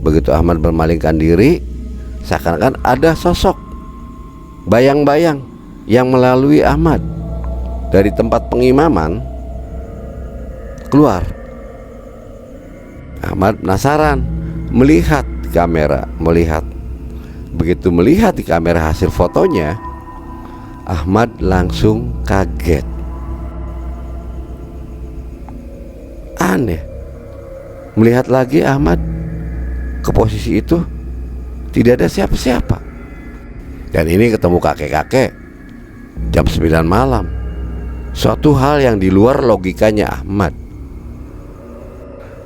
Begitu Ahmad bermalingkan diri, seakan-akan ada sosok bayang-bayang yang melalui Ahmad dari tempat pengimaman keluar. Ahmad penasaran, melihat kamera, begitu melihat di kamera hasil fotonya, Ahmad langsung kaget. Aneh, melihat lagi Ahmad ke posisi itu tidak ada siapa-siapa. Dan ini ketemu kakek-kakek jam 9 malam. Suatu hal yang di luar logikanya Ahmad.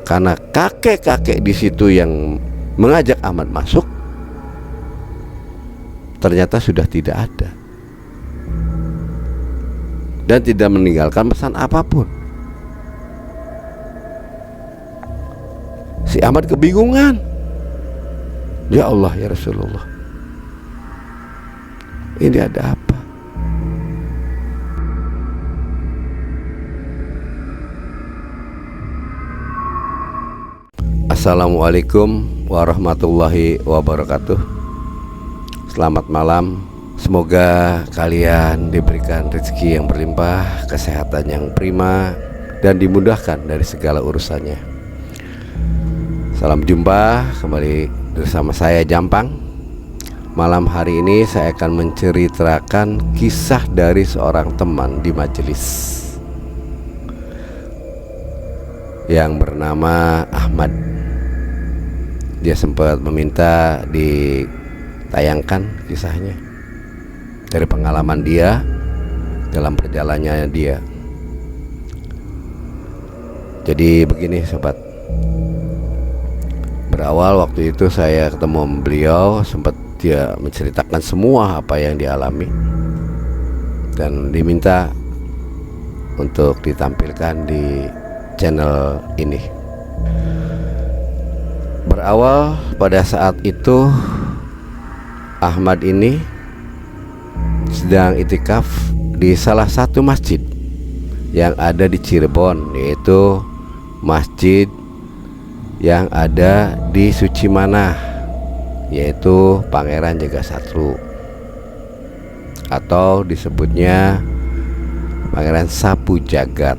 Karena kakek-kakek di situ yang mengajak Ahmad masuk ternyata sudah tidak ada dan tidak meninggalkan pesan apapun. Si Ahmad kebingungan. Ya Allah, ya Rasulullah, ini ada apa? Assalamualaikum warahmatullahi wabarakatuh. Selamat malam. Semoga kalian diberikan rezeki yang berlimpah, kesehatan yang prima, dan dimudahkan dari segala urusannya. Salam jumpa kembali bersama saya Jampang. Malam hari ini saya akan menceritakan kisah dari seorang teman di majelis yang bernama Ahmad. Dia sempat meminta ditayangkan kisahnya dari pengalaman dia dalam perjalanannya dia. Jadi begini sobat, berawal waktu itu saya ketemu beliau, sempat dia menceritakan semua apa yang dialami dan diminta untuk ditampilkan di channel ini. Berawal pada saat itu Ahmad ini sedang itikaf di salah satu masjid yang ada di Cirebon, yaitu masjid yang ada di Sucimanah, yaitu Pangeran Jagasatru atau disebutnya Pangeran Sapu Jagat.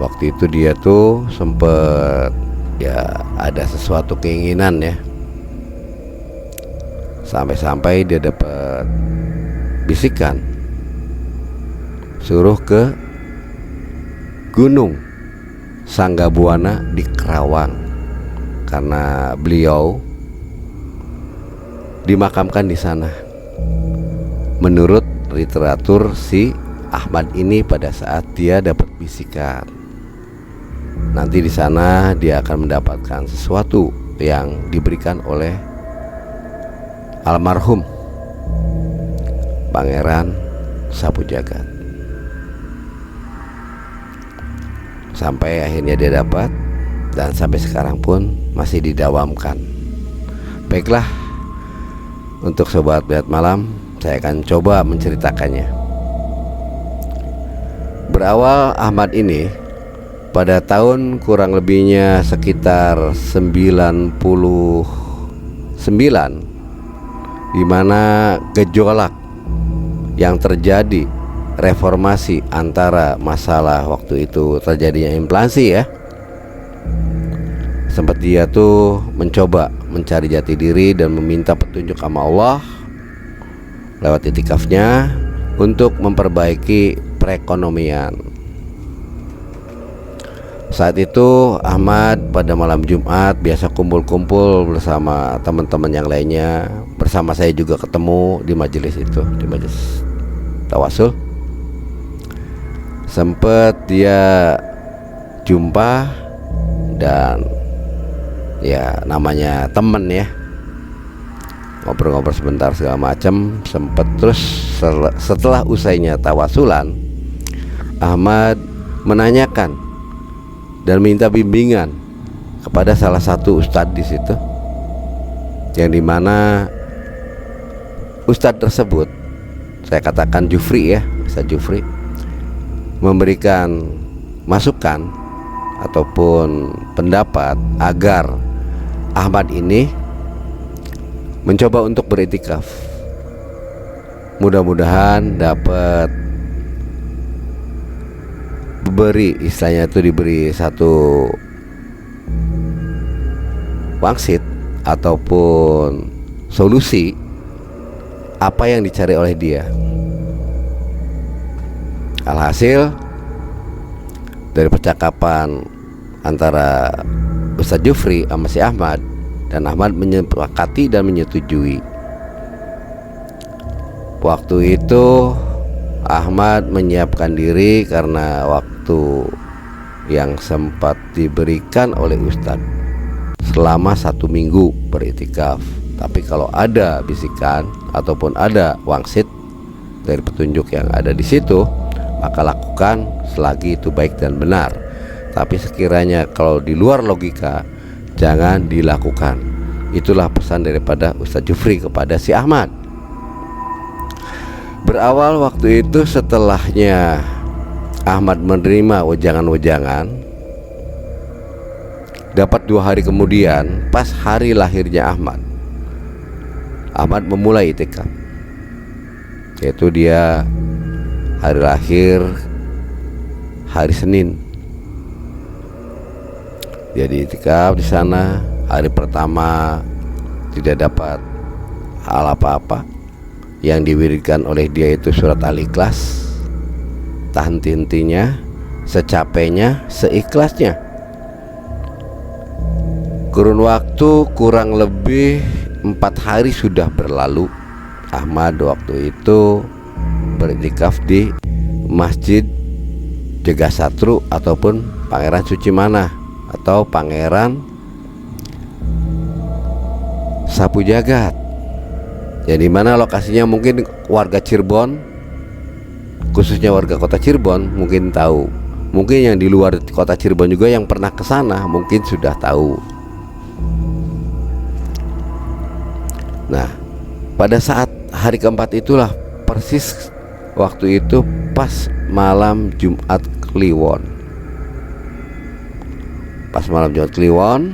Waktu itu dia tuh sempet ya ada sesuatu keinginan ya, sampai-sampai dia dapat bisikan suruh ke Gunung Sanggabuana di Kerawang, karena beliau dimakamkan di sana. Menurut literatur si Ahmad ini pada saat dia dapat bisikan, nanti di sana dia akan mendapatkan sesuatu yang diberikan oleh almarhum Pangeran Sapu Jagat. Sampai akhirnya dia dapat, dan sampai sekarang pun masih didawamkan. Baiklah, untuk sobat Lihat Malam, saya akan coba menceritakannya. Berawal Ahmad ini pada tahun kurang lebihnya sekitar 99, di mana gejolak yang terjadi, reformasi antara masalah waktu itu terjadinya inflasi ya. Sempat dia tuh mencoba mencari jati diri dan meminta petunjuk sama Allah lewat itikafnya untuk memperbaiki perekonomian. Saat itu Ahmad pada malam Jumat biasa kumpul-kumpul bersama teman-teman yang lainnya. Bersama saya juga ketemu di majelis itu, di majelis tawasul. Sempat dia jumpa dan ya namanya temen ya, ngobrol-ngobrol sebentar segala macam. Sempat terus setelah usainya tawasulan, Ahmad menanyakan dan minta bimbingan kepada salah satu ustadz di situ, yang dimana ustadz tersebut, saya katakan Jufri ya, Ustadz Jufri, memberikan masukan ataupun pendapat agar Ahmad ini mencoba untuk beriktikaf. Mudah-mudahan dapat diberi satu wangsit ataupun solusi apa yang dicari oleh dia. Alhasil dari percakapan antara Ustadz Jufri sama si Ahmad, dan Ahmad menyepakati dan menyetujui. Waktu itu Ahmad menyiapkan diri karena waktu yang sempat diberikan oleh Ustadz selama 1 minggu beriktikaf. Tapi kalau ada bisikan ataupun ada wangsit dari petunjuk yang ada di situ, maka lakukan selagi itu baik dan benar. Tapi sekiranya kalau di luar logika, jangan dilakukan. Itulah pesan daripada Ustadz Jufri kepada si Ahmad. Berawal waktu itu setelahnya Ahmad menerima wejangan-wejangan, dapat 2 hari kemudian, pas hari lahirnya Ahmad memulai itikaf. Yaitu dia hari lahir hari Senin. Dia itikaf di sana. Hari pertama tidak dapat hal apa-apa. Yang diwiridkan oleh dia itu surat Al-Ikhlas, tak henti-hentinya, secapeknya, seikhlasnya. Kurun waktu kurang lebih 4 hari sudah berlalu. Ahmad waktu itu beriktikaf di Masjid Jagasatru ataupun Pangeran Suci Manah atau Pangeran Sapu Jagat. Ya, di mana lokasinya mungkin warga Cirebon, khususnya warga kota Cirebon mungkin tahu. Mungkin yang di luar kota Cirebon juga yang pernah ke sana mungkin sudah tahu. Nah, pada saat hari keempat itulah persis waktu itu pas malam Jumat Kliwon. Pas malam Jumat Kliwon,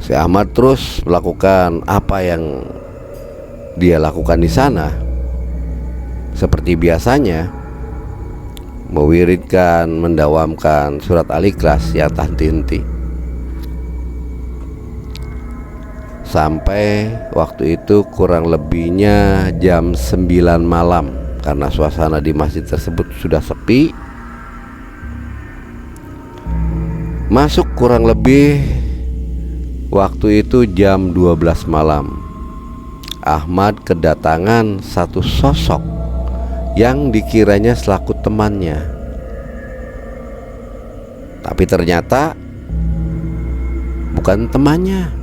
si Ahmad terus melakukan apa yang dia lakukan di sana. Seperti biasanya, mewiridkan, mendawamkan surat Al-Ikhlas yang tak henti-henti. Sampai waktu itu kurang lebihnya jam 9 malam, karena suasana di masjid tersebut sudah sepi. Masuk kurang lebih waktu itu jam 12 malam, Ahmad kedatangan satu sosok yang dikiranya selaku temannya. Tapi ternyata bukan temannya.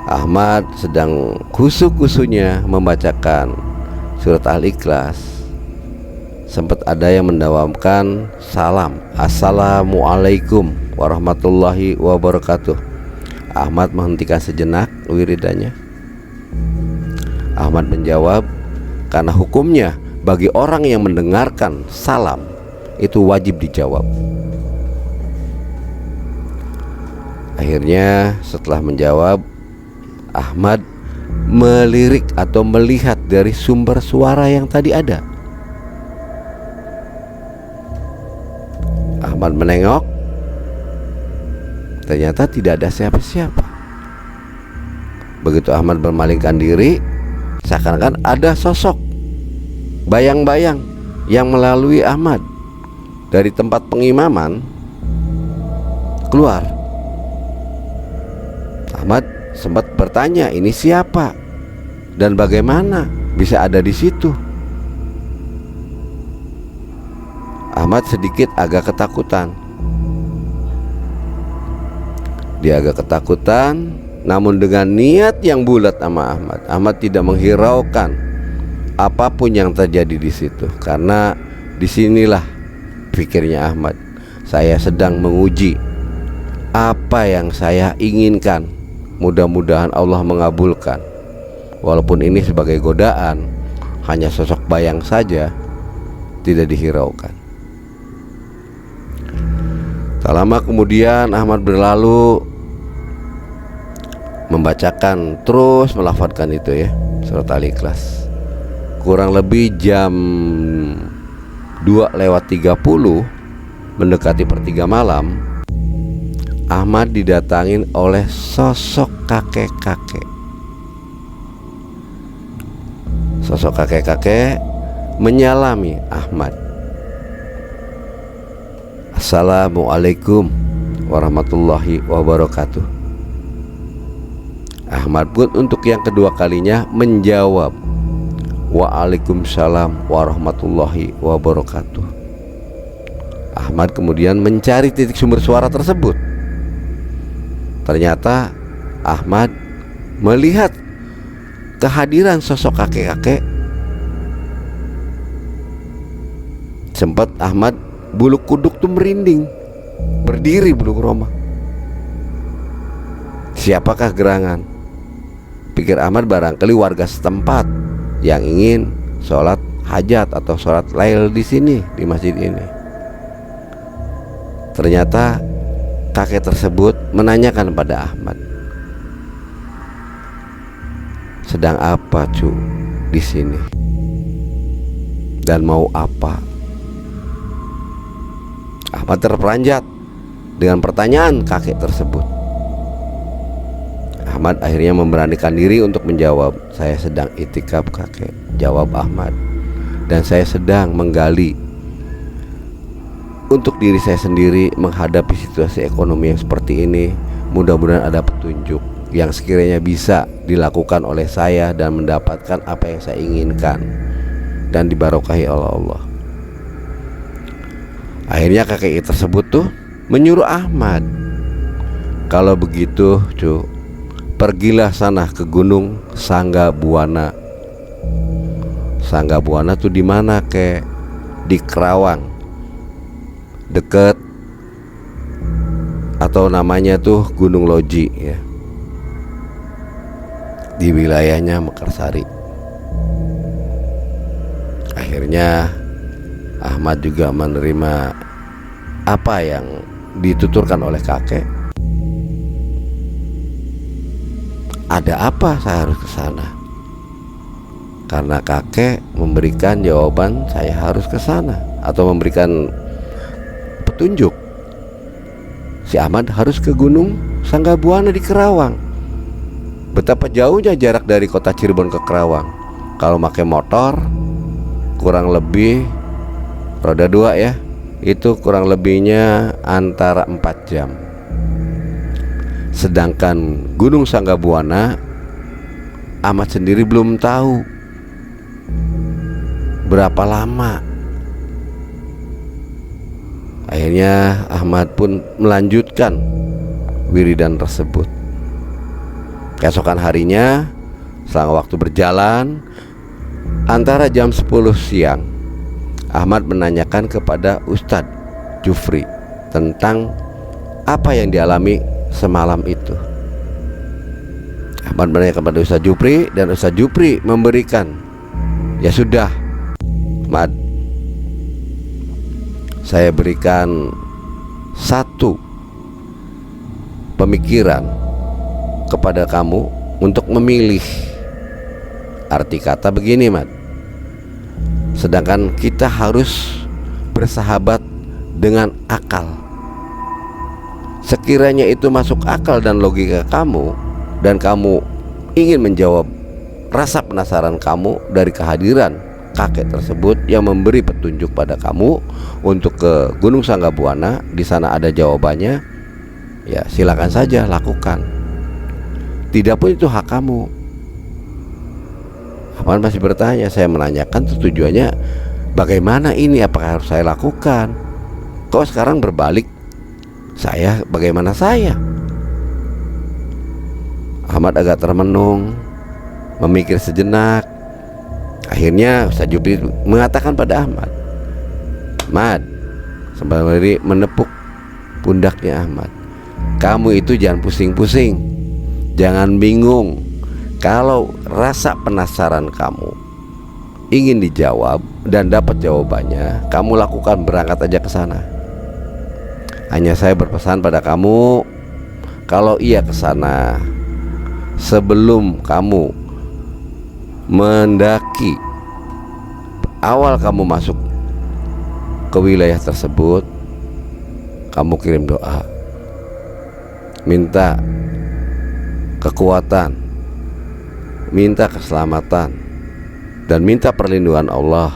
Ahmad sedang khusyuk-khusyuknya membacakan surat Al-Ikhlas. Sempat ada yang mendawamkan salam, Assalamualaikum warahmatullahi wabarakatuh. Ahmad menghentikan sejenak wiridannya. Ahmad menjawab, karena hukumnya bagi orang yang mendengarkan salam itu wajib dijawab. Akhirnya setelah menjawab, Ahmad melirik atau melihat dari sumber suara yang tadi ada. Ahmad menengok, ternyata tidak ada siapa-siapa. Begitu Ahmad bermalingkan diri, seakan-akan ada sosok bayang-bayang yang melalui Ahmad dari tempat pengimaman keluar. Ahmad sempat bertanya, ini siapa dan bagaimana bisa ada di situ? Ahmad sedikit agak ketakutan. Dia agak ketakutan, namun dengan niat yang bulat sama Ahmad. Ahmad tidak menghiraukan apapun yang terjadi di situ, karena disinilah pikirnya Ahmad, saya sedang menguji apa yang saya inginkan. Mudah-mudahan Allah mengabulkan. Walaupun ini sebagai godaan, hanya sosok bayang saja, tidak dihiraukan. Tak lama kemudian Ahmad berlalu membacakan, terus melafadzkan itu ya, surat Al-Ikhlas. Kurang lebih jam 2:30, mendekati per 3 malam, Ahmad didatangin oleh sosok kakek-kakek. Sosok kakek-kakek menyalami Ahmad. Assalamualaikum warahmatullahi wabarakatuh. Ahmad pun untuk yang kedua kalinya menjawab, Waalaikumsalam warahmatullahi wabarakatuh. Ahmad kemudian mencari titik sumber suara tersebut. Ternyata Ahmad melihat kehadiran sosok kakek-kakek. Sempat Ahmad bulu kuduk tuh merinding, berdiri bulu roma. Siapakah gerangan? Pikir Ahmad barangkali warga setempat yang ingin sholat hajat atau sholat lail di sini, di masjid ini. Ternyata kakek tersebut menanyakan pada Ahmad, sedang apa cu di sini dan mau apa? Ahmad terperanjat dengan pertanyaan kakek tersebut. Ahmad akhirnya memberanikan diri untuk menjawab, saya sedang itikaf kakek, jawab Ahmad, dan saya sedang menggali untuk diri saya sendiri menghadapi situasi ekonomi yang seperti ini. Mudah-mudahan ada petunjuk yang sekiranya bisa dilakukan oleh saya dan mendapatkan apa yang saya inginkan dan dibarokahi oleh Allah. Akhirnya kakek tersebut tuh menyuruh Ahmad, kalau begitu cu, pergilah sana ke Gunung Sangga Buana. Sangga Buana tuh di mana kek? Di Kerawang, deket atau namanya tuh Gunung Loji ya, di wilayahnya Mekarsari. Akhirnya Ahmad juga menerima apa yang dituturkan oleh kakek. Ada apa saya harus ke sana? Karena kakek memberikan jawaban saya harus ke sana atau memberikan petunjuk. Si Ahmad harus ke Gunung Sangga Buana di Kerawang. Betapa jauhnya jarak dari kota Cirebon ke Kerawang. Kalau pakai motor kurang lebih roda 2 ya, itu kurang lebihnya antara 4 jam. Sedangkan Gunung Sangga Buana, Ahmad sendiri belum tahu berapa lama. Akhirnya Ahmad pun melanjutkan wiridan tersebut. Keesokan harinya, selang waktu berjalan, antara jam 10 siang, Ahmad menanyakan kepada Ustadz Jufri tentang apa yang dialami semalam itu. Ahmad menanyakan kepada Ustadz Jufri, dan Ustadz Jufri memberikan, ya sudah Ahmad, saya berikan satu pemikiran kepada kamu untuk memilih. Arti kata begini Mat, sedangkan kita harus bersahabat dengan akal. Sekiranya itu masuk akal dan logika kamu, dan kamu ingin menjawab rasa penasaran kamu dari kehadiran kakek tersebut yang memberi petunjuk pada kamu untuk ke Gunung Sangga Buana, di sana ada jawabannya, ya silakan saja lakukan. Tidak pun itu hak kamu. Ahmad masih bertanya, saya menanyakan tujuannya bagaimana ini, apakah harus saya lakukan? Kok sekarang berbalik, saya bagaimana saya? Ahmad agak termenung, memikir sejenak. Akhirnya Ustaz Jufri mengatakan pada Ahmad, Ahmad, sembari menepuk pundaknya Ahmad, kamu itu jangan pusing-pusing, jangan bingung. Kalau rasa penasaran kamu ingin dijawab dan dapat jawabannya, kamu lakukan, berangkat aja ke sana. Hanya saya berpesan pada kamu, kalau iya ke sana, sebelum kamu mendaki, awal kamu masuk ke wilayah tersebut, kamu kirim doa, minta kekuatan, minta keselamatan, dan minta perlindungan Allah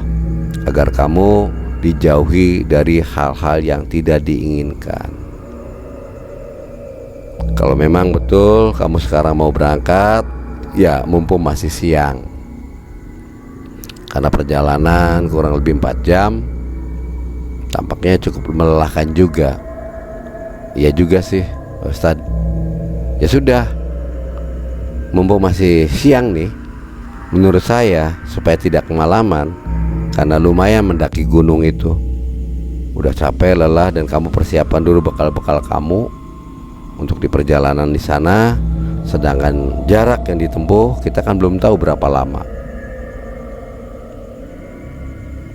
agar kamu dijauhi dari hal-hal yang tidak diinginkan. Kalau memang betul kamu sekarang mau berangkat, ya mumpung masih siang, karena perjalanan kurang lebih 4 jam, tampaknya cukup melelahkan juga. Iya juga sih Ustadz. Ya sudah, mumpung masih siang nih, menurut saya supaya tidak kemalaman, karena lumayan mendaki gunung itu, udah capek, lelah, dan kamu persiapan dulu bekal-bekal kamu untuk di perjalanan di sana. Sedangkan jarak yang ditempuh kita kan belum tahu berapa lama.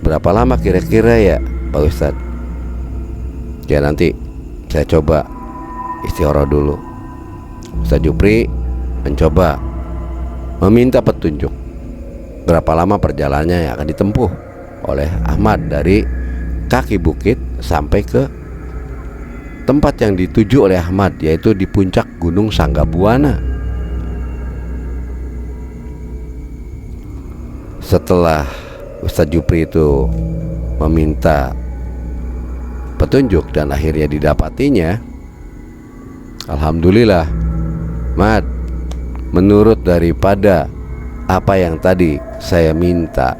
Berapa lama kira-kira ya Pak Ustadz? Ya nanti saya coba istikharah dulu. Ustadz Jupri mencoba meminta petunjuk berapa lama perjalanannya yang akan ditempuh oleh Ahmad dari kaki bukit sampai ke tempat yang dituju oleh Ahmad, yaitu di puncak Gunung Sanggabuana. Setelah Ustadz Jupri itu meminta petunjuk dan akhirnya didapatinya, alhamdulillah, Mat, menurut daripada apa yang tadi saya minta,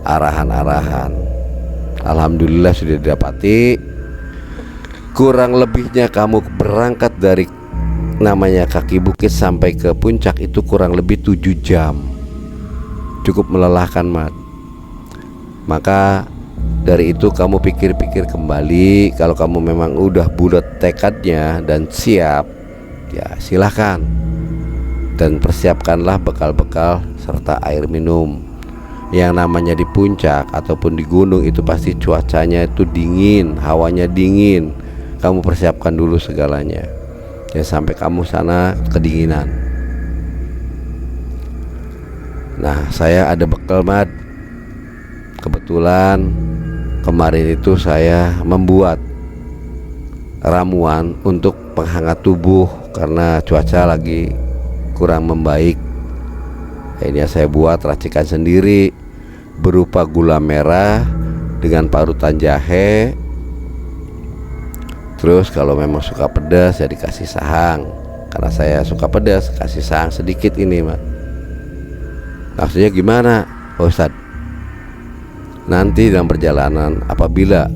arahan-arahan, alhamdulillah sudah didapati. Kurang lebihnya kamu berangkat dari namanya kaki bukit sampai ke puncak itu kurang lebih 7 jam. Cukup melelahkan, Mat. Maka dari itu kamu pikir-pikir kembali. Kalau kamu memang udah bulat tekadnya dan siap, ya silahkan. Dan persiapkanlah bekal-bekal serta air minum. Yang namanya di puncak ataupun di gunung itu pasti cuacanya itu dingin, hawanya dingin. Kamu persiapkan dulu segalanya, ya sampai kamu sana kedinginan. Nah, saya ada bekal, Mat. Kebetulan kemarin itu saya membuat ramuan untuk penghangat tubuh karena cuaca lagi kurang membaik. Ini saya buat racikan sendiri berupa gula merah dengan parutan jahe. Terus kalau memang suka pedas ya dikasih sahang. Karena saya suka pedas, kasih sahang sedikit ini, Mat. Maksudnya gimana, Pak Ustadz? Nanti dalam perjalanan apabila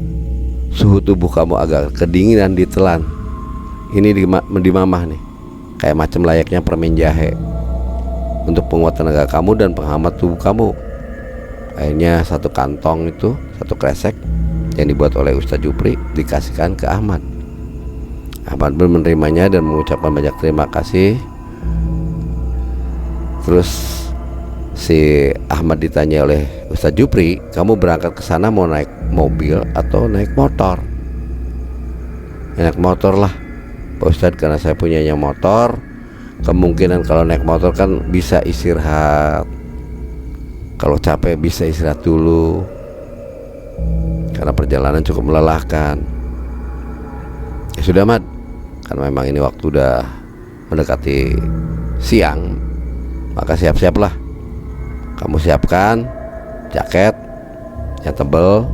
suhu tubuh kamu agak kedinginan ditelan, ini di mamah nih, kayak macam layaknya permen jahe, untuk penguat tenaga kamu dan penghangat tubuh kamu. Akhirnya satu kantong itu, satu kresek yang dibuat oleh Ustadz Jupri dikasihkan ke Ahmad. Ahmad pun menerimanya dan mengucapkan banyak terima kasih. Terus si Ahmad ditanya oleh Ustadz Jupri, kamu berangkat ke sana mau naik mobil atau naik motor? Naik motor lah Pak Ustadz, karena saya punyanya motor. Kemungkinan kalau naik motor kan bisa istirahat, kalau capek bisa istirahat dulu, karena perjalanan cukup melelahkan. Ya sudah, Mat, karena memang ini waktu udah mendekati siang, maka siap-siaplah. Kamu siapkan jaket yang tebal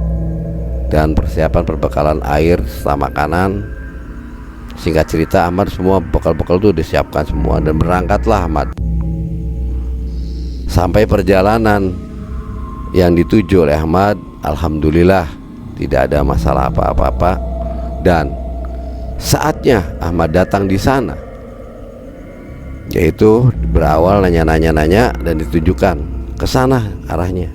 dan persiapan perbekalan air serta makanan. Singkat cerita, Ahmad semua bekal-bekal itu disiapkan semua dan berangkatlah Ahmad. Sampai perjalanan yang dituju oleh Ahmad, alhamdulillah tidak ada masalah apa-apa. Dan saatnya Ahmad datang di sana, yaitu berawal nanya-nanya dan ditujukan ke sana arahnya.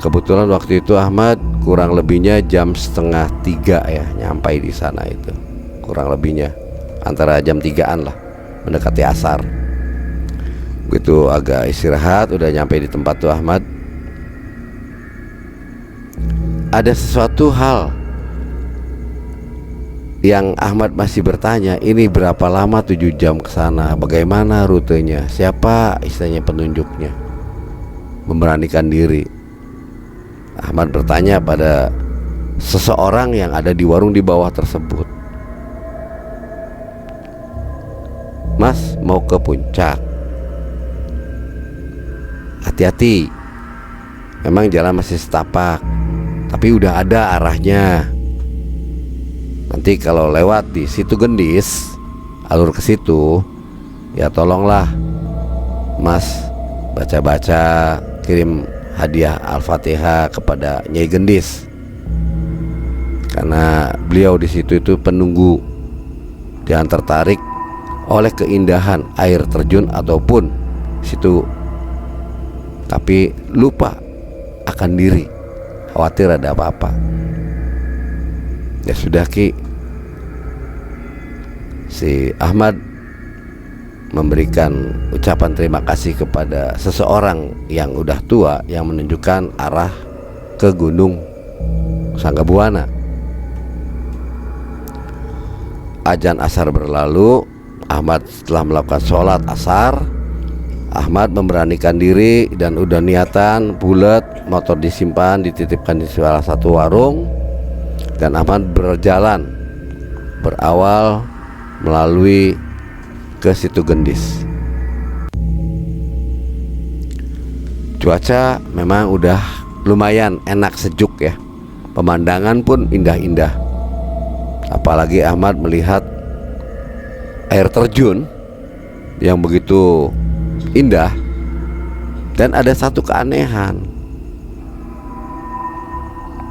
Kebetulan waktu itu Ahmad kurang lebihnya jam 2:30 ya nyampai di sana, itu kurang lebihnya antara jam 3-an lah, mendekati asar. Begitu agak istirahat, udah nyampe di tempat tuh Ahmad, ada sesuatu hal yang Ahmad masih bertanya, ini berapa lama 7 jam ke sana, bagaimana rutenya, siapa istilahnya penunjuknya. Memberanikan diri, Ahmad bertanya pada seseorang yang ada di warung di bawah tersebut, "Mas, mau ke puncak? Hati-hati, memang jalan masih setapak, tapi udah ada arahnya. Nanti kalau lewat di situ Gendis, alur ke situ, ya tolonglah Mas baca-baca, kirim hadiah Al-Fatihah kepada Nyai Gendis, karena beliau di situ itu penunggu. Jangan tertarik oleh keindahan air terjun ataupun situ, tapi lupa akan diri, khawatir ada apa-apa." Ya sudah Ki, si Ahmad memberikan ucapan terima kasih kepada seseorang yang udah tua yang menunjukkan arah ke Gunung Sanggabuana. Azan asar berlalu. Ahmad setelah melakukan sholat asar, Ahmad memberanikan diri dan udah niatan bulat, motor disimpan, dititipkan di salah satu warung, dan Ahmad berjalan berawal melalui ke situ Gendis. Cuaca memang udah lumayan enak, sejuk ya. Pemandangan pun indah-indah. Apalagi Ahmad melihat air terjun yang begitu indah. Dan ada satu keanehan,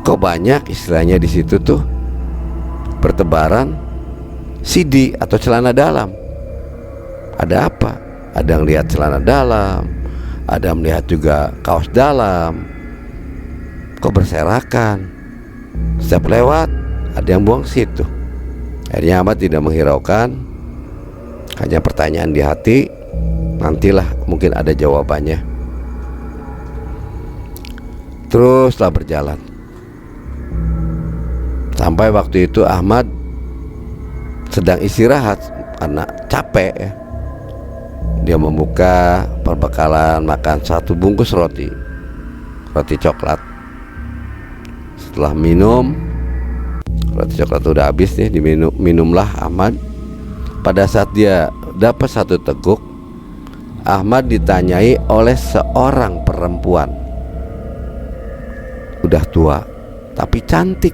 kok banyak istilahnya di situ tuh bertebaran sidi atau celana dalam. Ada apa? Ada yang lihat celana dalam, ada yang melihat juga kaos dalam. Kok berserakan? Setiap lewat ada yang buang situ. Akhirnya Ahmad tidak menghiraukan, hanya pertanyaan di hati, nantilah mungkin ada jawabannya. Teruslah berjalan. Sampai waktu itu Ahmad sedang istirahat karena capek ya. Dia membuka perbekalan, makan 1 bungkus roti coklat. Setelah minum, roti coklat udah habis nih, minumlah Ahmad. Pada saat dia dapat 1 teguk, Ahmad ditanyai oleh seorang perempuan, udah tua tapi cantik.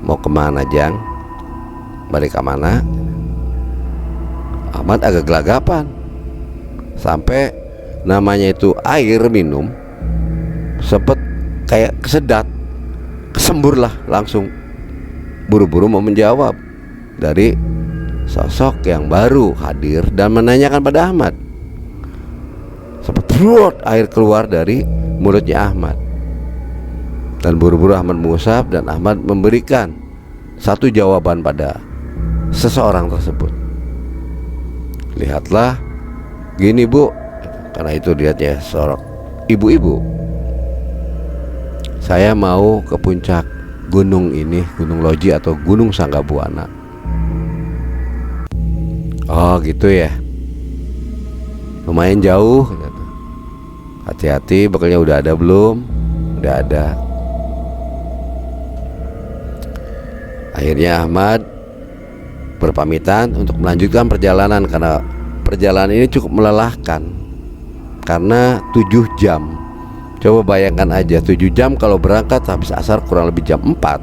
"Mau kemana Jang? Balik ke mana?" Ahmad agak gelagapan. Sampai namanya itu air minum sempet kayak kesedat, kesemburlah langsung. Buru-buru mau menjawab dari sosok yang baru hadir dan menanyakan pada Ahmad. Sempet air keluar dari mulutnya Ahmad. Dan buru-buru Ahmad mengusap, dan Ahmad memberikan satu jawaban pada seseorang tersebut. "Lihatlah, gini Bu," karena itu lihatnya seorang ibu-ibu, "saya mau ke puncak gunung ini, Gunung Loji atau Gunung Sanggabuana." "Oh gitu ya, lumayan jauh. Hati-hati, bekalnya udah ada belum?" "Udah ada." Akhirnya Ahmad berpamitan untuk melanjutkan perjalanan, karena perjalanan ini cukup melelahkan. Karena 7 jam. Coba bayangkan aja, 7 jam kalau berangkat habis asar kurang lebih jam 4.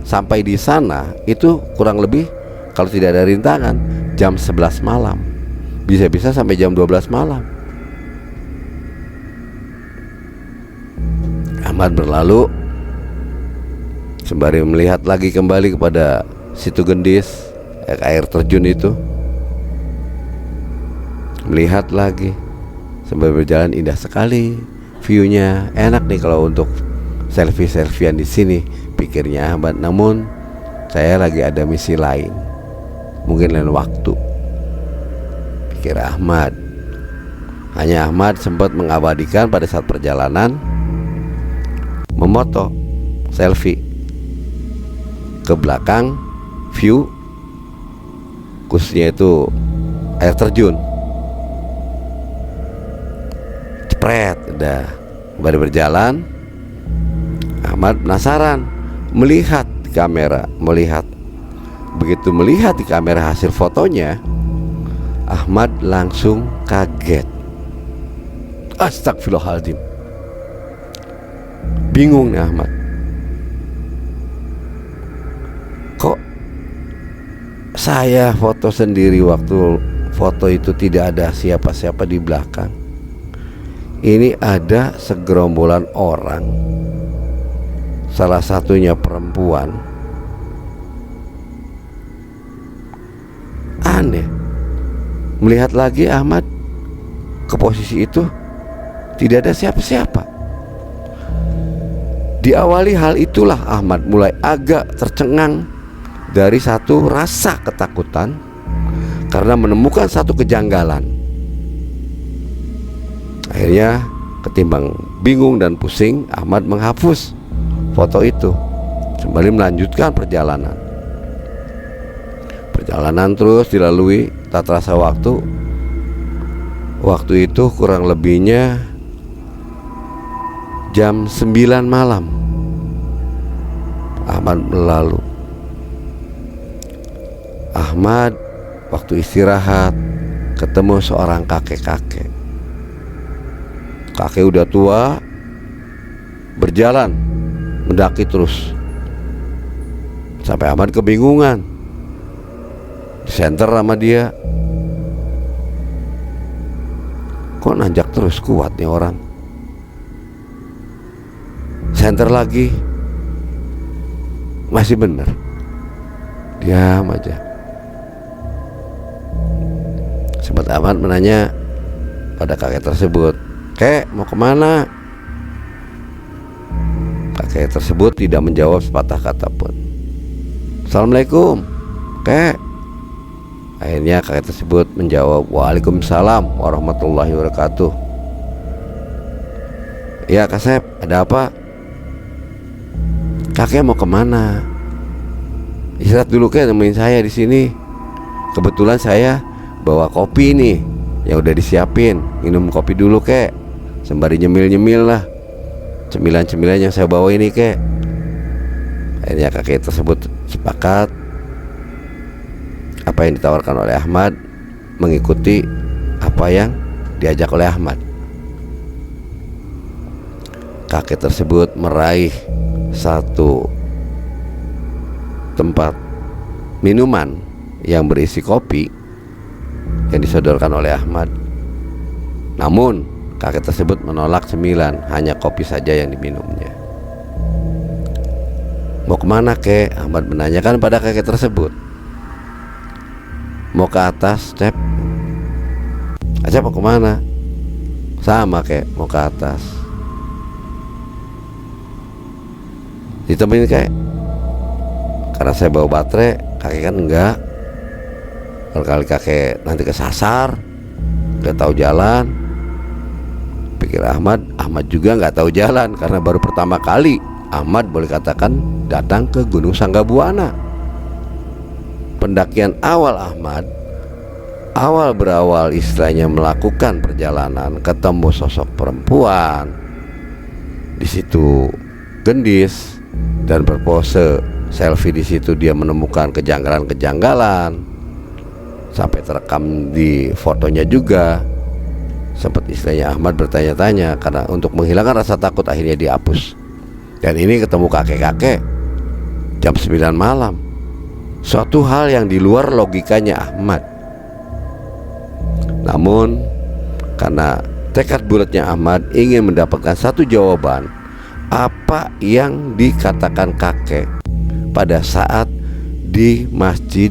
Sampai di sana itu kurang lebih, kalau tidak ada rintangan, jam 11 malam. Bisa-bisa sampai jam 12 malam. Ahmad berlalu sembari melihat lagi kembali kepada situ Gendis, air terjun itu. Melihat lagi sembari berjalan, indah sekali viewnya, enak nih kalau untuk selfie-selfiean di sini, pikirnya Ahmad. Namun saya lagi ada misi lain, mungkin lain waktu, pikir Ahmad. Hanya Ahmad sempat mengabadikan pada saat perjalanan memoto selfie ke belakang view, khususnya itu air terjun. Cepret, udah kembali berjalan. Ahmad penasaran melihat di kamera, begitu melihat di kamera hasil fotonya, Ahmad langsung kaget. Astagfirullahaladzim, bingung nih Ahmad. Kok saya foto sendiri, waktu foto itu tidak ada siapa-siapa di belakang. Ini ada segerombolan orang, salah satunya perempuan. Aneh. Melihat lagi Ahmad ke posisi itu, tidak ada siapa-siapa. Diawali hal itulah Ahmad mulai agak tercengang dari satu rasa ketakutan karena menemukan satu kejanggalan. Akhirnya ketimbang bingung dan pusing, Ahmad menghapus foto itu, kembali melanjutkan perjalanan. Perjalanan terus dilalui, tak terasa waktu. Waktu itu kurang lebihnya jam 9 malam. Ahmad berlalu. Ahmad waktu istirahat ketemu seorang kakek-kakek. Kakek udah tua, berjalan mendaki terus sampai Ahmad kebingungan. Disenter sama dia, kok nanjak terus, kuat nih orang. Senter lagi, masih bener, diam aja. Sempat Ahmad menanya pada kakek tersebut, "Kek, mau kemana?" Kakek tersebut tidak menjawab sepatah kata pun. "Assalamualaikum, Kek." Akhirnya kakek tersebut menjawab, "Waalaikumsalam warahmatullahi wabarakatuh." "Ya Kasep, ada apa?" "Kakek mau kemana?" "Istirahat dulu Kek, nemenin saya di sini. Kebetulan saya bawa kopi nih yang udah disiapin. Minum kopi dulu Kek, sembari nyemil-nyemil lah cemilan-cemilan yang saya bawa ini Kek." Akhirnya kakek tersebut sepakat apa yang ditawarkan oleh Ahmad, mengikuti apa yang diajak oleh Ahmad. Kakek tersebut meraih satu tempat minuman yang berisi kopi yang disodorkan oleh Ahmad. Namun kakek tersebut menolak cemilan, hanya kopi saja yang diminumnya. "Mau kemana Kek?" Ahmad menanyakan pada kakek tersebut. "Mau ke atas Cep." "Acep mau kemana?" "Sama Kek, mau ke atas." "Ditemenin Kek?" "Karena saya bawa baterai, kakek kan enggak. Kalau kali kakek nanti kesasar, gak tahu jalan." Pikir Ahmad juga gak tahu jalan, karena baru pertama kali Ahmad boleh katakan datang ke Gunung Sanggabuana. Pendakian awal Ahmad, berawal istilahnya melakukan perjalanan, ketemu sosok perempuan. Di situ gendis dan berpose selfie. Di situ dia menemukan kejanggalan-kejanggalan, sampai terekam di fotonya juga. Sempat istilahnya Ahmad bertanya-tanya, karena untuk menghilangkan rasa takut akhirnya dihapus. Dan ini ketemu kakek-kakek jam 9 malam, suatu hal yang di luar logikanya Ahmad. Namun karena tekad bulatnya Ahmad ingin mendapatkan satu jawaban, apa yang dikatakan kakek pada saat di Masjid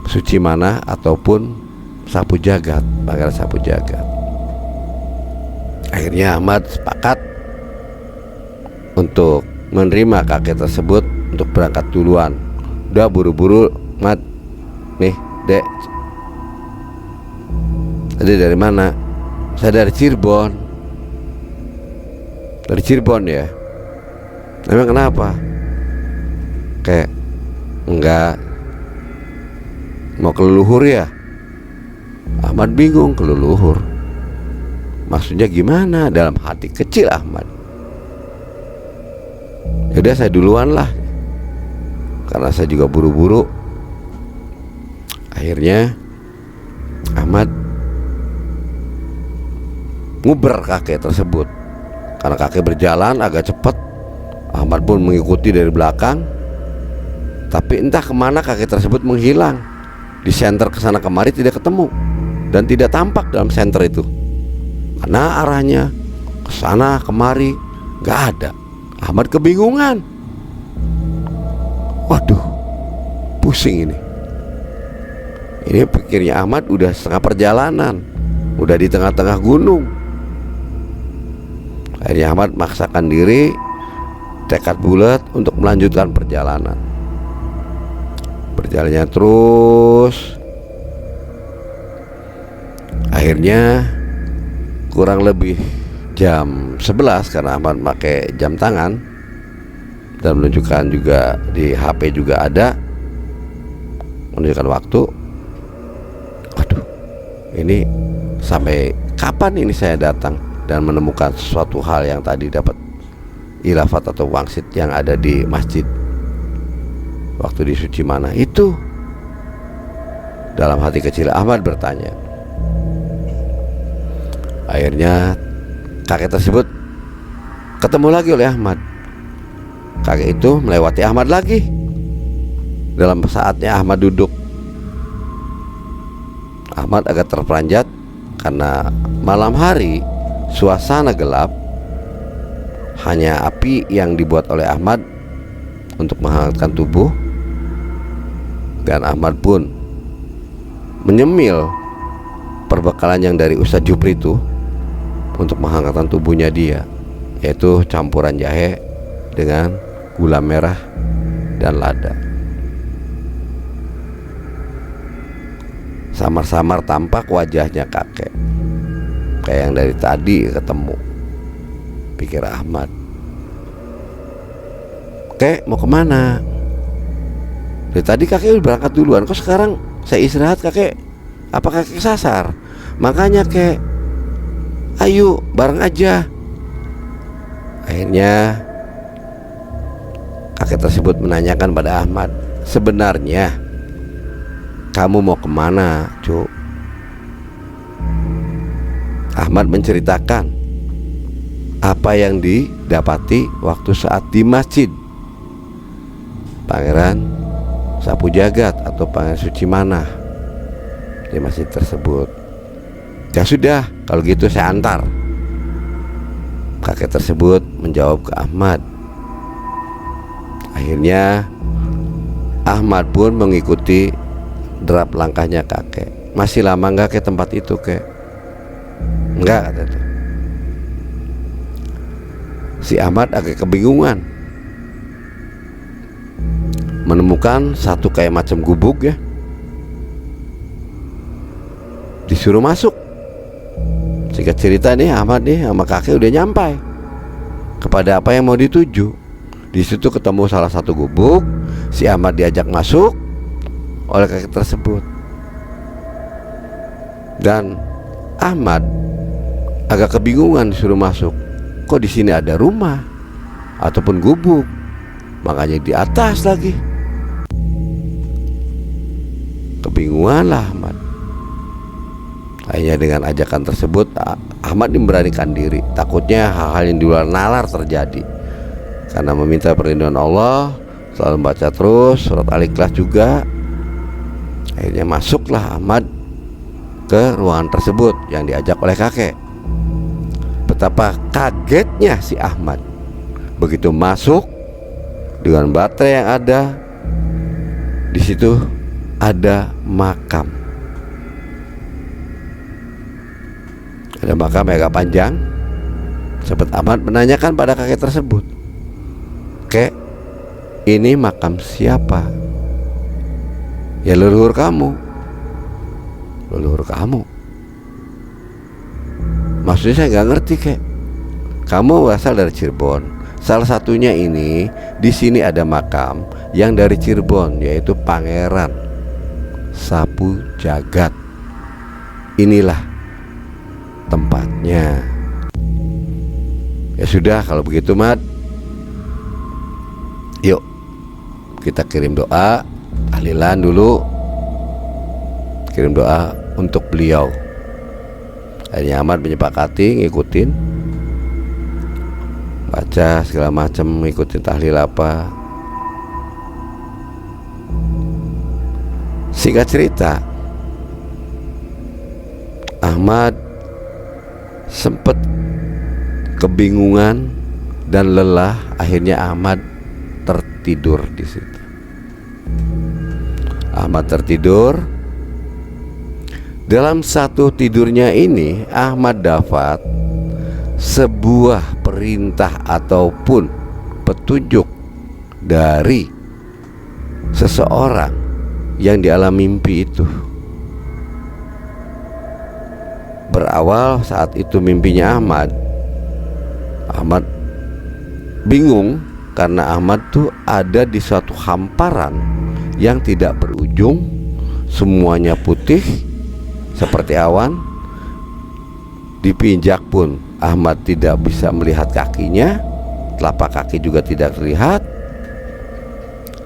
Suci Mana ataupun Sapu Jagat, Pagar Sapu Jagat. Akhirnya Ahmad sepakat untuk menerima kakek tersebut untuk berangkat duluan. Udah buru-buru Mat, nih Dek, Ada dari mana? Saya dari Cirebon. Dari Cirebon ya. Emang kenapa? Kayak enggak mau ke leluhur ya? Ahmad bingung, ke leluhur maksudnya gimana dalam hati kecil Ahmad. Yaudah saya duluan lah, karena saya juga buru-buru. Akhirnya Ahmad nguber kakek tersebut. Karena kakek berjalan agak cepat, Ahmad pun mengikuti dari belakang. Tapi entah kemana kakek tersebut menghilang. Di senter kesana kemari tidak ketemu, dan tidak tampak dalam senter itu. Mana arahnya, kesana kemari gak ada. Ahmad kebingungan. Waduh, pusing ini. Ini pikirnya Ahmad udah setengah perjalanan, udah di tengah-tengah gunung. Akhirnya Ahmad maksakan diri, tekad bulat untuk melanjutkan perjalanan. Berjalannya terus. Akhirnya kurang lebih jam 11, karena Ahmad pakai jam tangan dan menunjukkan juga di HP juga ada menunjukkan waktu. Waduh, ini sampai kapan ini saya datang dan menemukan sesuatu hal yang tadi dapat ilafat atau wangsit yang ada di masjid waktu di Suci Mana itu? Dalam hati kecil Ahmad bertanya. Akhirnya kakek tersebut ketemu lagi oleh Ahmad. Kakek itu melewati Ahmad lagi. Dalam saatnya Ahmad duduk, Ahmad agak terperanjat karena malam hari, suasana gelap. Hanya api yang dibuat oleh Ahmad untuk menghangatkan tubuh. Dan Ahmad pun menyemil perbekalan yang dari Ustadz Jupri itu untuk menghangatkan tubuhnya dia, yaitu campuran jahe dengan gula merah dan lada. Samar-samar tampak wajahnya kakek, kayak yang dari tadi ketemu, pikir Ahmad. Kek, mau kemana? Dari tadi kakek udah berangkat duluan, kok sekarang saya istirahat kakek? Apa kakek sasar? Makanya kek, ayo bareng aja. Akhirnya kakek tersebut menanyakan pada Ahmad, sebenarnya kamu mau kemana, Cuk? Ahmad menceritakan apa yang didapati waktu saat di masjid Pangeran Sapu Jagat atau Pangeran Suci Mana di masjid tersebut. Ya sudah, kalau gitu saya antar. Kakek tersebut menjawab ke Ahmad. Akhirnya Ahmad pun mengikuti derap langkahnya kakek. Masih lama enggak ke tempat itu, kek? Enggak, kata itu. Si Ahmad agak kebingungan, menemukan satu kayak macam gubuk ya. Disuruh masuk. Singkat cerita nih, Ahmad nih sama kakek udah nyampai kepada apa yang mau dituju. Di situ ketemu salah satu gubuk. Si Ahmad diajak masuk oleh kakek tersebut. Dan Ahmad agak kebingungan disuruh masuk. Kok di sini ada rumah ataupun gubuk? Makanya di atas lagi. Kebingungan lah Ahmad. Hanya dengan ajakan tersebut Ahmad memberanikan diri. Takutnya hal-hal yang di luar nalar terjadi. Karena meminta perlindungan Allah, selalu membaca terus surat Al-Ikhlas juga. Akhirnya masuklah Ahmad ke ruangan tersebut yang diajak oleh kakek. Betapa kagetnya si Ahmad begitu masuk dengan baterai yang ada. Di situ ada makam. Ada makam yang agak panjang. Sahabat Ahmad menanyakan pada kakek tersebut, "Kek, ini makam siapa?" "Ya leluhur kamu." "Leluhur kamu?" Maksudnya saya nggak ngerti kek. Kamu berasal dari Cirebon. Salah satunya ini, di sini ada makam yang dari Cirebon, yaitu Pangeran Sapu Jagat. Inilah tempatnya. Ya sudah, kalau begitu Mat, yuk kita kirim doa, tahlilan dulu, kirim doa untuk beliau. Akhirnya Ahmad menyepakati ngikutin, baca segala macam, ngikutin tahlil apa. Singkat cerita, Ahmad sempat kebingungan dan lelah. Akhirnya Ahmad tertidur di situ. Ahmad tertidur. Dalam satu tidurnya ini, Ahmad dapat sebuah perintah ataupun petunjuk dari seseorang yang di alam mimpi itu. Berawal saat itu mimpinya Ahmad bingung karena Ahmad tuh ada di suatu hamparan yang tidak berujung, semuanya putih seperti awan. Dipinjak pun Ahmad tidak bisa melihat kakinya, telapak kaki juga tidak terlihat.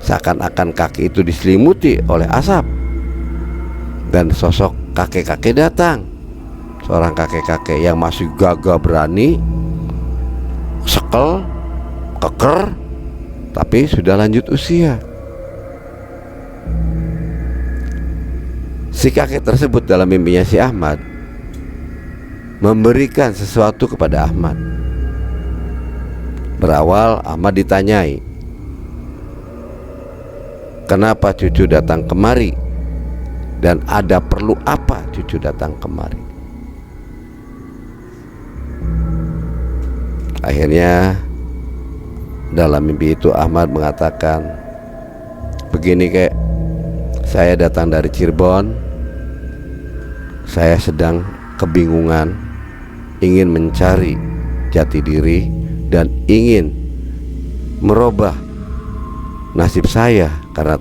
Seakan-akan kaki itu diselimuti oleh asap. Dan sosok kakek-kakek datang. Seorang kakek-kakek yang masih gagah berani, sekel, keker, tapi sudah lanjut usia. Si kakek tersebut dalam mimpinya si Ahmad memberikan sesuatu kepada Ahmad. Berawal Ahmad ditanyai, kenapa cucu datang kemari dan ada perlu apa cucu datang kemari. Akhirnya dalam mimpi itu Ahmad mengatakan, begini kek, saya datang dari Cirebon. Saya sedang kebingungan, ingin mencari jati diri dan ingin merubah nasib saya karena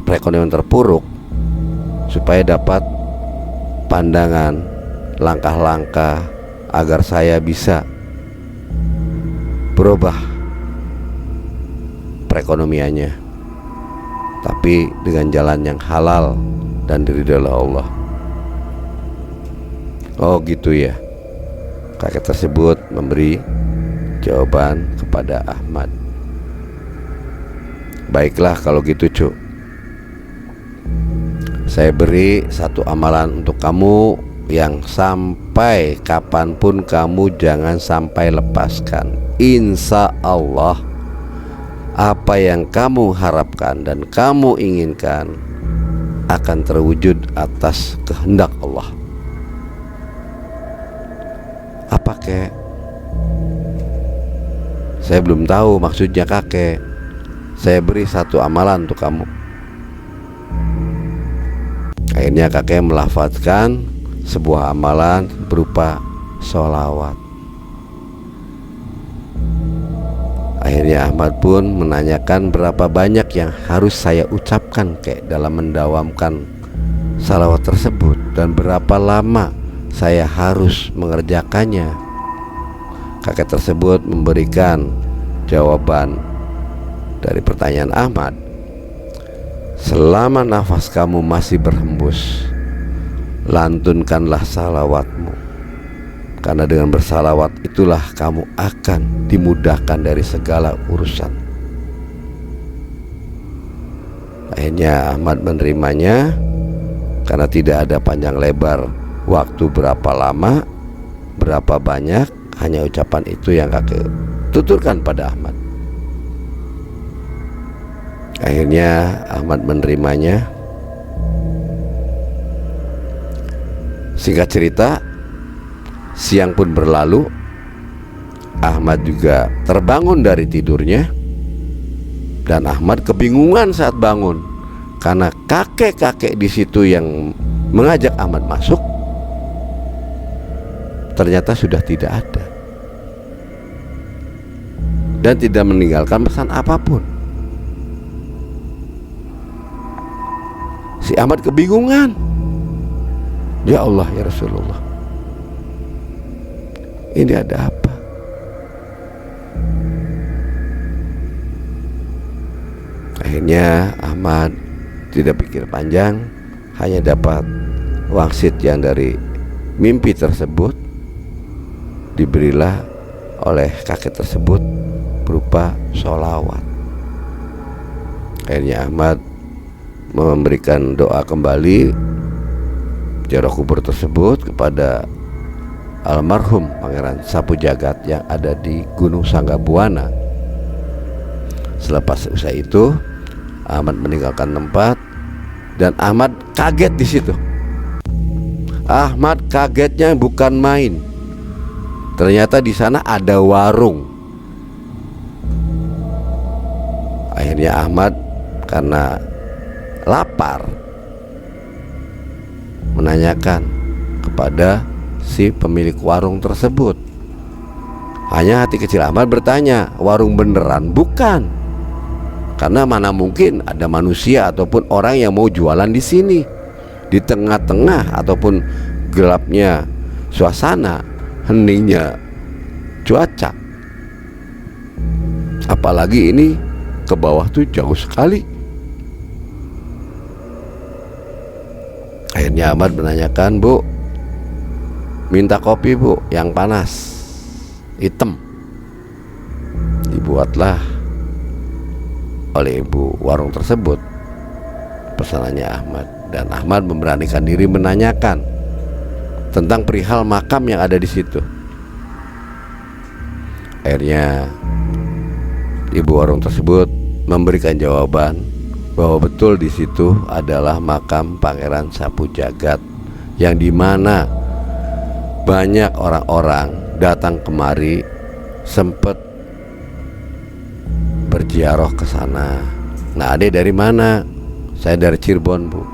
perekonomian terpuruk, supaya dapat pandangan, langkah-langkah agar saya bisa berubah perekonomiannya, tapi dengan jalan yang halal dan diridhoi oleh Allah. Oh gitu ya. Kakek tersebut memberi jawaban kepada Ahmad. Baiklah kalau gitu cu, saya beri satu amalan untuk kamu yang sampai kapanpun kamu jangan sampai lepaskan. Insya Allah apa yang kamu harapkan dan kamu inginkan akan terwujud atas kehendak Allah. Apa kek? Saya belum tahu maksudnya kakek. Saya beri satu amalan untuk kamu. Akhirnya kakek melafazkan sebuah amalan berupa sholawat. Akhirnya Ahmad pun menanyakan berapa banyak yang harus saya ucapkan kek dalam mendawamkan salawat tersebut, dan berapa lama saya harus mengerjakannya. Kakek tersebut memberikan jawaban dari pertanyaan Ahmad. Selama nafas kamu masih berhembus, lantunkanlah salawatmu, karena dengan bersalawat itulah kamu akan dimudahkan dari segala urusan. Akhirnya Ahmad menerimanya karena tidak ada panjang lebar waktu berapa lama, berapa banyak, hanya ucapan itu yang kakek tuturkan pada Ahmad. Akhirnya Ahmad menerimanya. Singkat cerita, siang pun berlalu. Ahmad juga terbangun dari tidurnya, dan Ahmad kebingungan saat bangun karena kakek-kakek di situ yang mengajak Ahmad masuk ternyata sudah tidak ada dan tidak meninggalkan pesan apapun. Si Ahmad kebingungan. Ya Allah, ya Rasulullah, ini ada apa? Akhirnya Ahmad tidak pikir panjang, hanya dapat wangsit yang dari mimpi tersebut, diberilah oleh kakek tersebut berupa sholawat. Akhirnya Ahmad memberikan doa kembali ziarah kubur tersebut kepada almarhum Pangeran Sapu Jagat yang ada di Gunung Sanggabuana. Selepas usai itu, Ahmad meninggalkan tempat dan Ahmad kaget di situ. Ahmad kagetnya bukan main. Ternyata di sana ada warung. Akhirnya Ahmad karena lapar menanyakan kepada si pemilik warung tersebut. Hanya hati kecil Ahmad bertanya, warung beneran bukan? Karena mana mungkin ada manusia ataupun orang yang mau jualan di sini di tengah-tengah ataupun gelapnya suasana, heningnya cuaca. Apalagi ini ke bawah tuh jauh sekali. Akhirnya Ahmad menanyakan, Bu, minta kopi Bu yang panas, hitam. Dibuatlah oleh ibu warung tersebut pesanannya Ahmad, dan Ahmad memberanikan diri menanyakan tentang perihal makam yang ada di situ. Akhirnya ibu warung tersebut memberikan jawaban bahwa betul di situ adalah makam Pangeran Sapu Jagat, yang dimana banyak orang-orang datang kemari sempat berziarah ke sana. Nah, Ade dari mana? Saya dari Cirebon, Bu.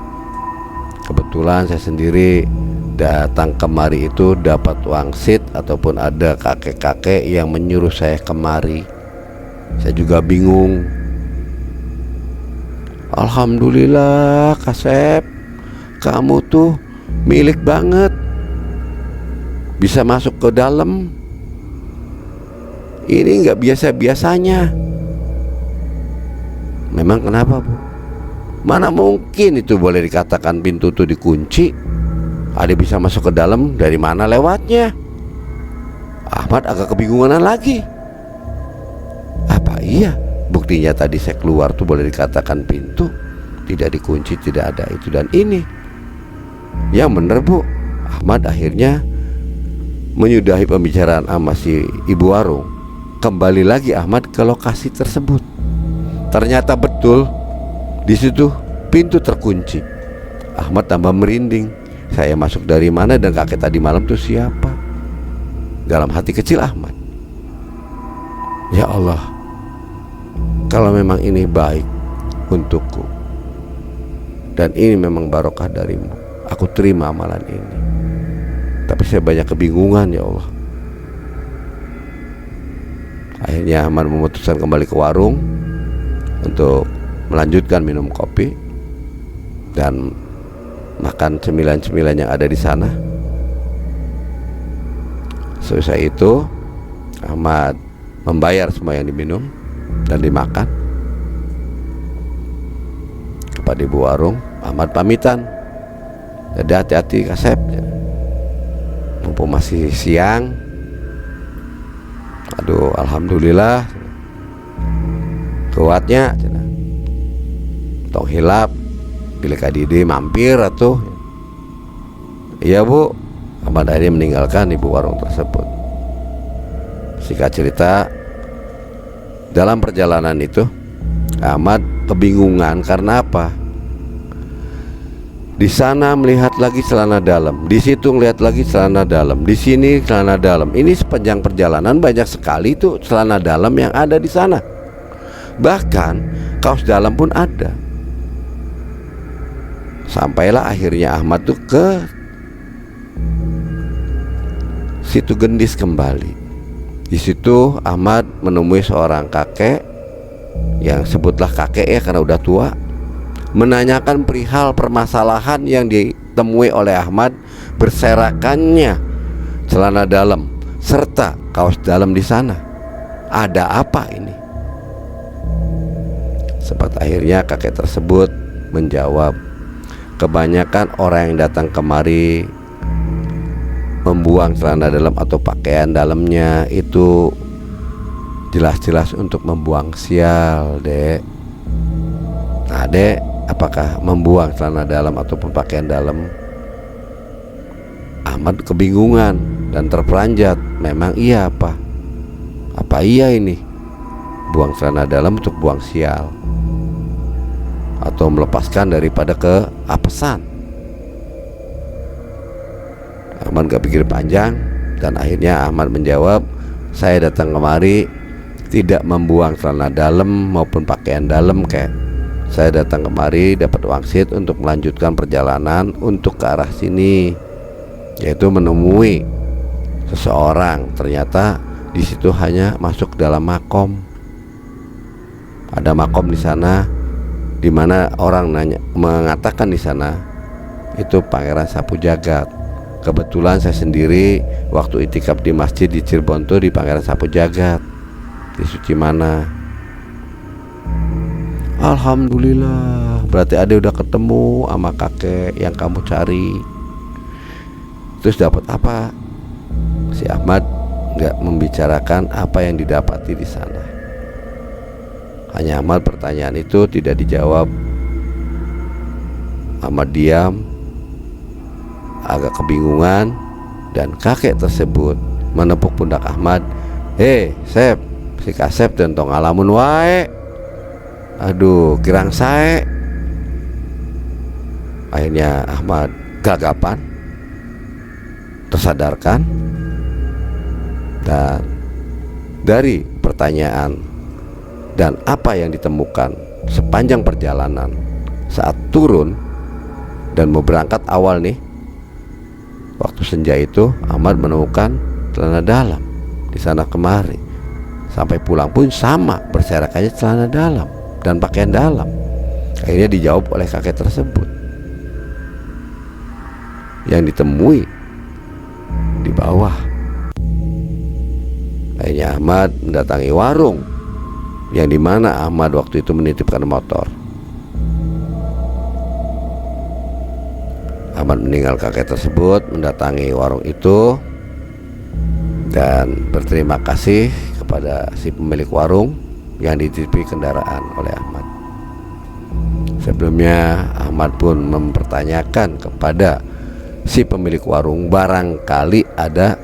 Kebetulan saya sendiri datang kemari itu dapat wangsit ataupun ada kakek-kakek yang menyuruh saya kemari. Saya juga bingung. Alhamdulillah Kasep, kamu tuh milik banget, bisa masuk ke dalam. Ini nggak biasa-biasanya. Memang kenapa, Bu? Mana mungkin itu boleh dikatakan pintu tuh dikunci, ada bisa masuk ke dalam, dari mana lewatnya? Ahmad agak kebingungan lagi. Apa iya? Buktinya tadi saya keluar tuh boleh dikatakan pintu tidak dikunci, tidak ada itu dan ini. Yang bener, Bu. Ahmad akhirnya menyudahi pembicaraan sama si ibu warung. Kembali lagi Ahmad ke lokasi tersebut. Ternyata betul di situ pintu terkunci. Ahmad tambah merinding. Saya masuk dari mana dan kakek tadi malam tuh siapa? Dalam hati kecil Ahmad, ya Allah, kalau memang ini baik untukku dan ini memang barokah darimu, aku terima amalan ini. Tapi saya banyak kebingungan, ya Allah. Akhirnya Ahmad memutuskan kembali ke warung untuk melanjutkan minum kopi dan makan cemilan-cemilan yang ada di sana. Selesai itu Ahmad membayar semua yang diminum dan dimakan. Kepada ibu warung, Ahmad pamitan, jadi hati-hati Kasep, mumpung masih siang. Aduh, alhamdulillah kuatnya tong hilap pilih kadide mampir atuh. Iya, Bu. Ahmad akhirnya meninggalkan ibu warung tersebut. Singkat cerita, dalam perjalanan itu Ahmad kebingungan karena apa? Di sana melihat lagi celana dalam, di situ melihat lagi celana dalam, di sini celana dalam. Ini sepanjang perjalanan banyak sekali tuh celana dalam yang ada di sana. Bahkan kaos dalam pun ada. Sampailah akhirnya Ahmad tuh ke Situ Gendis kembali. Di situ Ahmad menemui seorang kakek, yang sebutlah kakek ya karena udah tua, menanyakan perihal permasalahan yang ditemui oleh Ahmad, berserakannya celana dalam serta kaos dalam di sana. Ada apa ini? Sempat akhirnya kakek tersebut menjawab, kebanyakan orang yang datang kemari membuang celana dalam atau pakaian dalamnya itu jelas-jelas untuk membuang sial, Dek. Nah, Dek, apakah membuang celana dalam ataupun pakaian dalam? Ahmad kebingungan dan terperanjat. Memang iya apa? Apa iya ini? Buang celana dalam untuk buang sial atau melepaskan daripada keapesan? Ahmad gak pikir panjang dan akhirnya Ahmad menjawab, saya datang kemari tidak membuang celana dalam maupun pakaian dalam, kek. Saya datang kemari dapat wangsit untuk melanjutkan perjalanan untuk ke arah sini, yaitu menemui seseorang. Ternyata di situ hanya masuk dalam makom. Ada makom di sana, di mana orang mengatakan di sana itu Pangeran Sapu Jagat. Kebetulan saya sendiri waktu itikaf di masjid di Cirebon tuh di Pangeran Sapu Jagat, di Suci Mana. Alhamdulillah, berarti Ade udah ketemu sama kakek yang kamu cari. Terus dapat apa? Si Ahmad nggak membicarakan apa yang didapati di sana. Hanya Ahmad pertanyaan itu tidak dijawab. Ahmad diam, agak kebingungan, dan kakek tersebut menepuk pundak Ahmad. Sep, si Kasep tentang ngalamun wae. Aduh, kirang sae. Akhirnya Ahmad gagapan, tersadarkan, dan dari pertanyaan dan apa yang ditemukan sepanjang perjalanan saat turun dan mau berangkat awal nih, waktu senja itu Ahmad menemukan celana dalam di sana kemari. Sampai pulang pun sama, berserakannya celana dalam dan pakaian dalam. Akhirnya dijawab oleh kakek tersebut yang ditemui di bawah. Akhirnya Ahmad mendatangi warung yang dimana Ahmad waktu itu menitipkan motor. Ahmad meninggal kakek tersebut, mendatangi warung itu dan berterima kasih kepada si pemilik warung yang dititipi kendaraan oleh Ahmad. Sebelumnya Ahmad pun mempertanyakan kepada si pemilik warung barangkali ada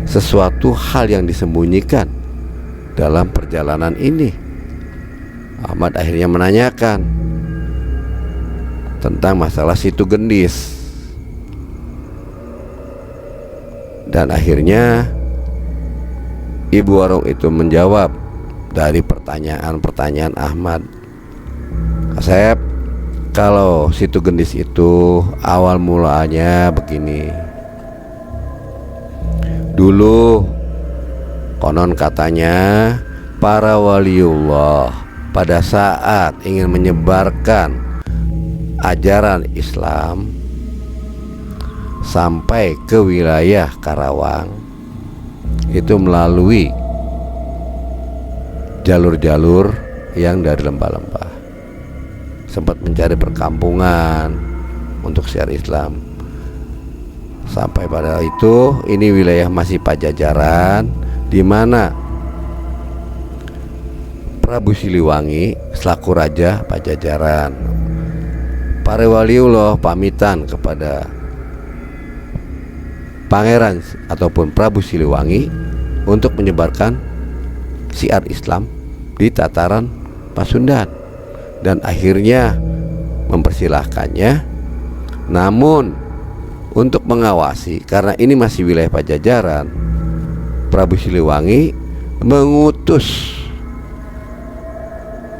sesuatu hal yang disembunyikan dalam perjalanan ini. Ahmad akhirnya menanyakan tentang masalah Situ Gendis, dan akhirnya ibu warung itu menjawab dari pertanyaan-pertanyaan Ahmad. Kasep, kalau Situ Gendis itu awal mulanya begini. Dulu konon katanya para waliullah pada saat ingin menyebarkan ajaran Islam sampai ke wilayah Karawang itu melalui jalur-jalur yang dari lembah-lembah, sempat mencari perkampungan untuk syiar Islam. Sampai pada itu ini wilayah masih Pajajaran, di mana Prabu Siliwangi selaku raja Pajajaran, para waliullah pamitan kepada Pangeran ataupun Prabu Siliwangi untuk menyebarkan syiar Islam di tataran Pasundan, dan akhirnya mempersilahkannya. Namun untuk mengawasi, karena ini masih wilayah Pajajaran, Prabu Siliwangi mengutus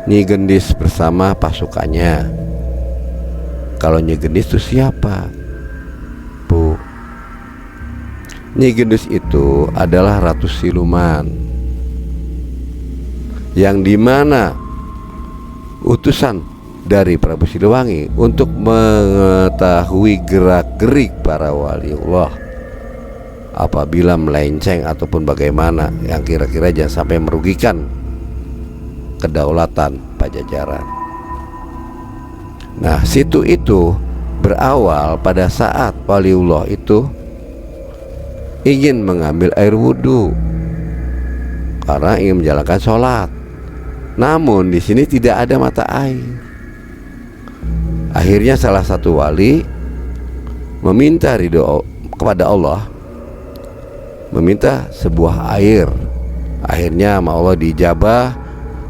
Nyi Gendis bersama pasukannya. Kalau Nyi Gendis itu siapa, Bu? Nyi Gendus itu adalah ratu siluman, yang dimana utusan dari Prabu Siliwangi untuk mengetahui gerak-gerik para waliullah apabila melenceng ataupun bagaimana yang kira-kira jangan sampai merugikan kedaulatan Pajajaran. Nah, situ itu berawal pada saat waliullah itu ingin mengambil air wudhu karena ingin menjalankan sholat. Namun di sini tidak ada mata air. Akhirnya salah satu wali meminta ridho kepada Allah, meminta sebuah air. Akhirnya sama Allah dijabah,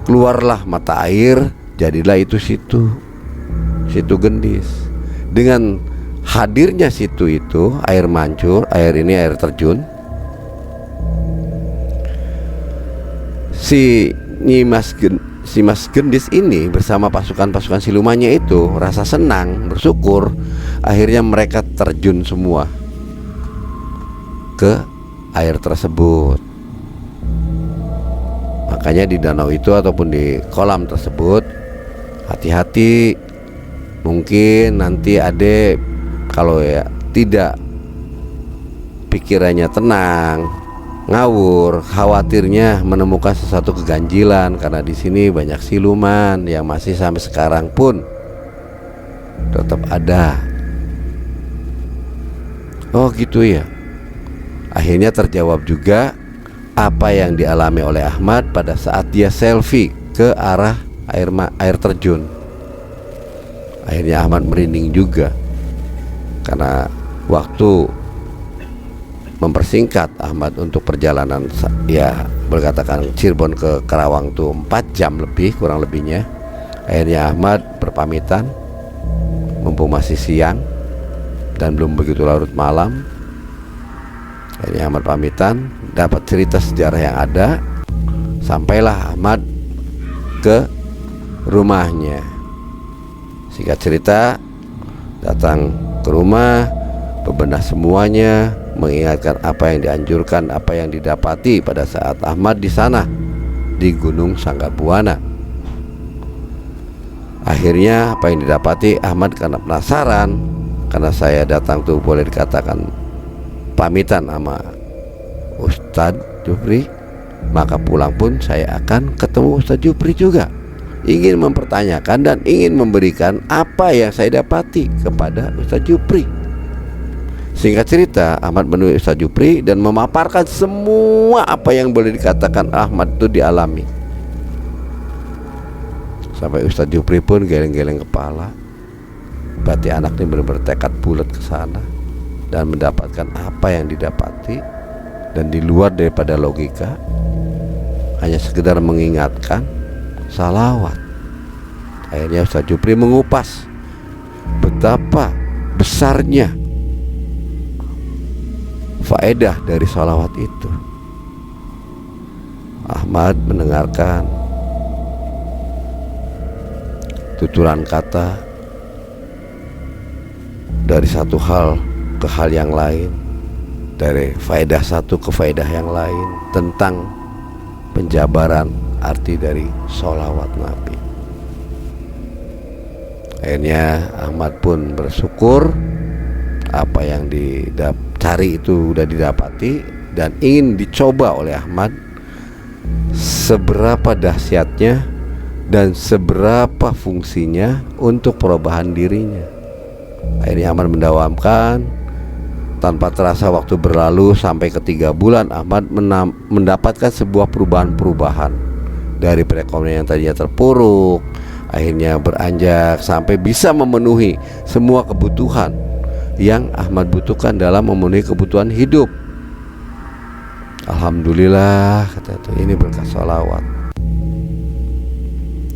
keluarlah mata air, jadilah itu situ Gendis. Dengan hadirnya situ itu, air mancur, air ini air terjun, si Mas Gendis ini bersama pasukan-pasukan silumannya itu rasa senang, bersyukur. Akhirnya mereka terjun semua ke air tersebut. Makanya di danau itu ataupun di kolam tersebut, hati-hati. Mungkin nanti adek kalau ya tidak pikirannya tenang, ngawur, khawatirnya menemukan sesuatu keganjilan, karena di sini banyak siluman yang masih sampai sekarang pun tetap ada. Oh gitu ya. Akhirnya terjawab juga apa yang dialami oleh Ahmad pada saat dia selfie ke arah air terjun. Akhirnya Ahmad merinding juga karena waktu mempersingkat Ahmad untuk perjalanan, ya berkatakan Cirebon ke Karawang tuh 4 jam lebih kurang lebihnya. Akhirnya Ahmad berpamitan, mumpung masih siang dan belum begitu larut malam. Akhirnya Ahmad pamitan, dapat cerita sejarah yang ada. Sampailah Ahmad ke rumahnya. Singkat cerita, datang ke rumah, bebenah semuanya, mengingatkan apa yang dianjurkan, apa yang didapati pada saat Ahmad di sana di Gunung Sanggabuana. Akhirnya apa yang didapati Ahmad karena penasaran, karena saya datang tuh boleh dikatakan pamitan sama Ustadz Jupri, maka pulang pun saya akan ketemu Ustadz Jupri juga, ingin mempertanyakan dan ingin memberikan apa yang saya dapati kepada Ustadz Jupri. Singkat cerita, Ahmad menemui Ustadz Jupri dan memaparkan semua apa yang boleh dikatakan Ahmad itu dialami. Sampai Ustadz Jupri pun geleng-geleng kepala. Berarti anak ini benar-benar tekad bulat ke sana dan mendapatkan apa yang didapati, dan di luar daripada logika, hanya sekedar mengingatkan salawat. Akhirnya Ustadz Jupri mengupas betapa besarnya faedah dari salawat itu. Ahmad mendengarkan tuturan kata dari satu hal ke hal yang lain, dari faedah satu ke faedah yang lain, tentang penjabaran arti dari sholawat Nabi. Akhirnya Ahmad pun bersyukur apa yang dicari itu sudah didapati, dan ingin dicoba oleh Ahmad seberapa dahsyatnya dan seberapa fungsinya untuk perubahan dirinya. Akhirnya Ahmad mendawamkan. Tanpa terasa waktu berlalu sampai ke 3 bulan, Ahmad mendapatkan sebuah perubahan-perubahan dari perekonomian yang tadinya terpuruk, akhirnya beranjak sampai bisa memenuhi semua kebutuhan yang Ahmad butuhkan dalam memenuhi kebutuhan hidup. Alhamdulillah, kata itu, ini berkat sholawat.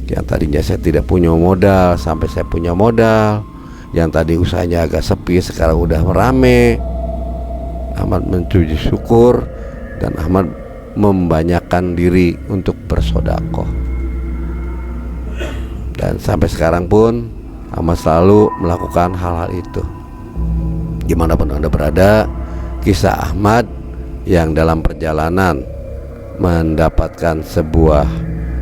Yang tadinya saya tidak punya modal sampai saya punya modal. Yang tadi usahanya agak sepi sekarang udah merame. Ahmad mencuci syukur dan Ahmad membanyakkan diri untuk bersodakoh. Dan sampai sekarang pun Ahmad selalu melakukan hal-hal itu. Dimanapun Anda berada, kisah Ahmad yang dalam perjalanan mendapatkan sebuah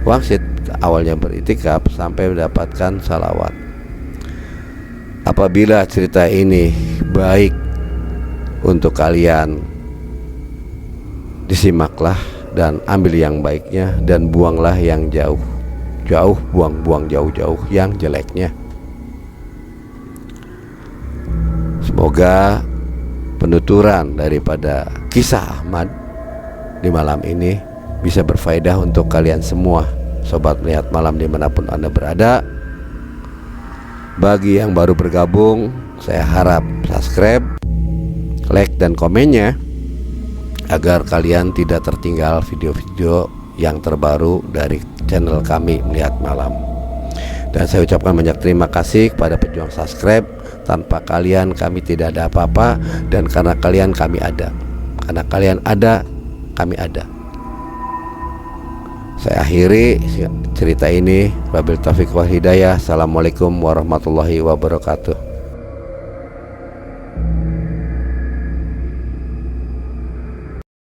wangsit, awalnya beritikaf sampai mendapatkan salawat. Apabila cerita ini baik untuk kalian, disimaklah dan ambil yang baiknya dan buanglah yang jauh, buang jauh-jauh yang jeleknya. Semoga penuturan daripada kisah Ahmad di malam ini bisa berfaedah untuk kalian semua, sobat melihat malam dimanapun Anda berada. Bagi yang baru bergabung, saya harap subscribe, like, dan komennya agar kalian tidak tertinggal video-video yang terbaru dari channel kami Melihat Malam. Dan saya ucapkan banyak terima kasih kepada pejuang subscribe. Tanpa kalian kami tidak ada apa-apa, dan karena kalian kami ada. Karena kalian ada, kami ada. Saya akhiri cerita ini. Wabillahi taufiq wal hidayah. Assalamualaikum warahmatullahi wabarakatuh.